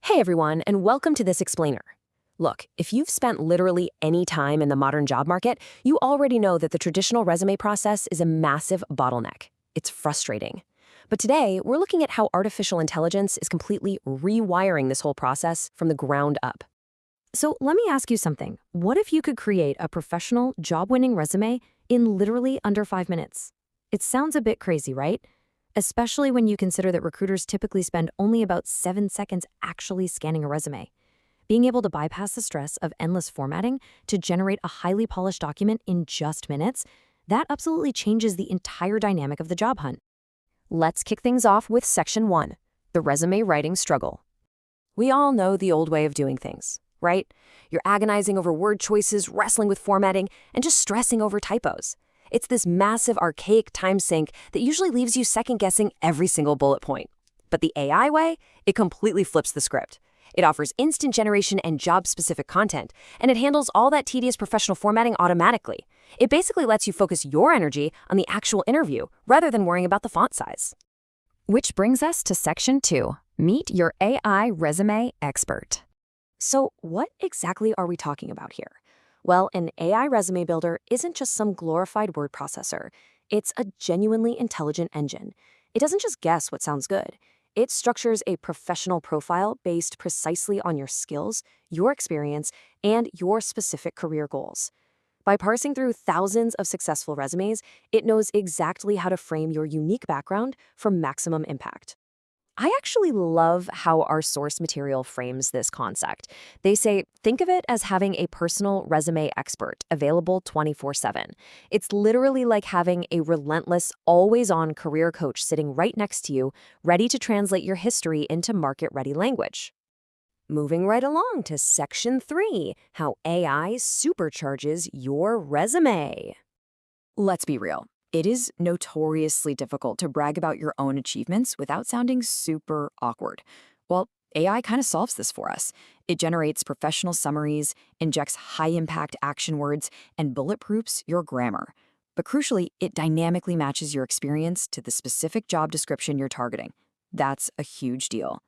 Hey everyone, and welcome to this explainer. Look, if you've spent literally any time in the modern job market, you already know that the traditional resume process is a massive bottleneck. It's frustrating. But today, we're looking at how artificial intelligence is completely rewiring this whole process from the ground up. So let me ask you something. What if you could create a professional, job-winning resume in literally under 5 minutes? It sounds a bit crazy, right? Especially when you consider that recruiters typically spend only about 7 seconds actually scanning a resume. Being able to bypass the stress of endless formatting to generate a highly polished document in just minutes, that absolutely changes the entire dynamic of the job hunt. Let's kick things off with Section 1, the resume writing struggle. We all know the old way of doing things, right? You're agonizing over word choices, wrestling with formatting, and just stressing over typos. It's this massive, archaic time sink that usually leaves you second-guessing every single bullet point. But the AI way, it completely flips the script. It offers instant generation and job-specific content, and it handles all that tedious professional formatting automatically. It basically lets you focus your energy on the actual interview rather than worrying about the font size. Which brings us to Section 2, Meet Your AI Resume Expert. So what exactly are we talking about here? Well, an AI resume builder isn't just some glorified word processor. It's a genuinely intelligent engine. It doesn't just guess what sounds good. It structures a professional profile based precisely on your skills, your experience, and your specific career goals. By parsing through thousands of successful resumes, it knows exactly how to frame your unique background for maximum impact. I actually love how our source material frames this concept. They say, think of it as having a personal resume expert available 24/7. It's literally like having a relentless, always-on career coach sitting right next to you, ready to translate your history into market-ready language. Moving right along to Section 3, how AI supercharges your resume. Let's be real. It is notoriously difficult to brag about your own achievements without sounding super awkward. Well, AI kind of solves this for us. It generates professional summaries, injects high-impact action words, and bulletproofs your grammar. But crucially, it dynamically matches your experience to the specific job description you're targeting. That's a huge deal.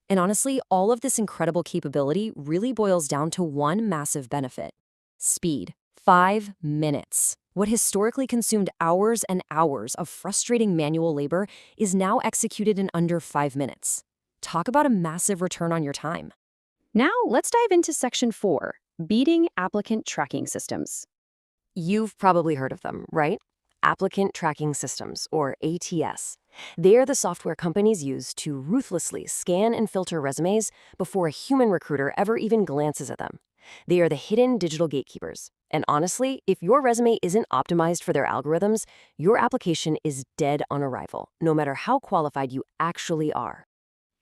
And honestly, all of this incredible capability really boils down to one massive benefit: speed. 5 minutes. What historically consumed hours and hours of frustrating manual labor is now executed in under 5 minutes. Talk about a massive return on your time. Now, let's dive into Section 4, Beating Applicant Tracking Systems. You've probably heard of them, right? Applicant Tracking Systems, or ATS. They're the software companies use to ruthlessly scan and filter resumes before a human recruiter ever even glances at them. They are the hidden digital gatekeepers. And honestly, if your resume isn't optimized for their algorithms, your application is dead on arrival, no matter how qualified you actually are.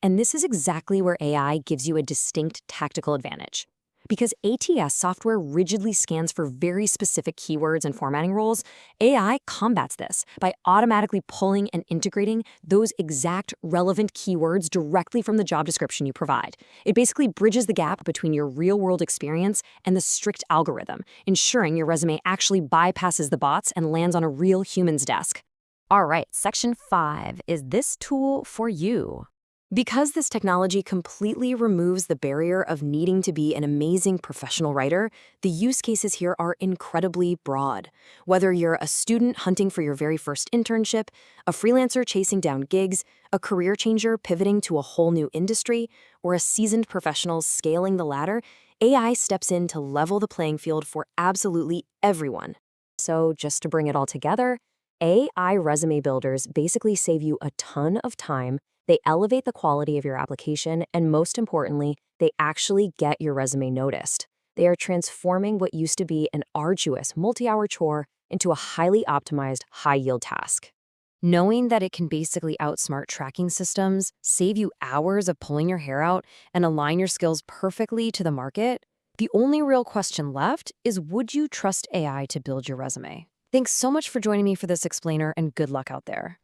And this is exactly where AI gives you a distinct tactical advantage. Because ATS software rigidly scans for very specific keywords and formatting rules, AI combats this by automatically pulling and integrating those exact relevant keywords directly from the job description you provide. It basically bridges the gap between your real-world experience and the strict algorithm, ensuring your resume actually bypasses the bots and lands on a real human's desk. All right, Section 5 is this tool for you. Because this technology completely removes the barrier of needing to be an amazing professional writer, the use cases here are incredibly broad. Whether you're a student hunting for your very first internship, a freelancer chasing down gigs, a career changer pivoting to a whole new industry, or a seasoned professional scaling the ladder, AI steps in to level the playing field for absolutely everyone. So just to bring it all together, AI resume builders basically save you a ton of time. They elevate the quality of your application, and most importantly, they actually get your resume noticed. They are transforming what used to be an arduous, multi-hour chore into a highly optimized, high-yield task. Knowing that it can basically outsmart tracking systems, save you hours of pulling your hair out, and align your skills perfectly to the market, the only real question left is, would you trust AI to build your resume? Thanks so much for joining me for this explainer, and good luck out there.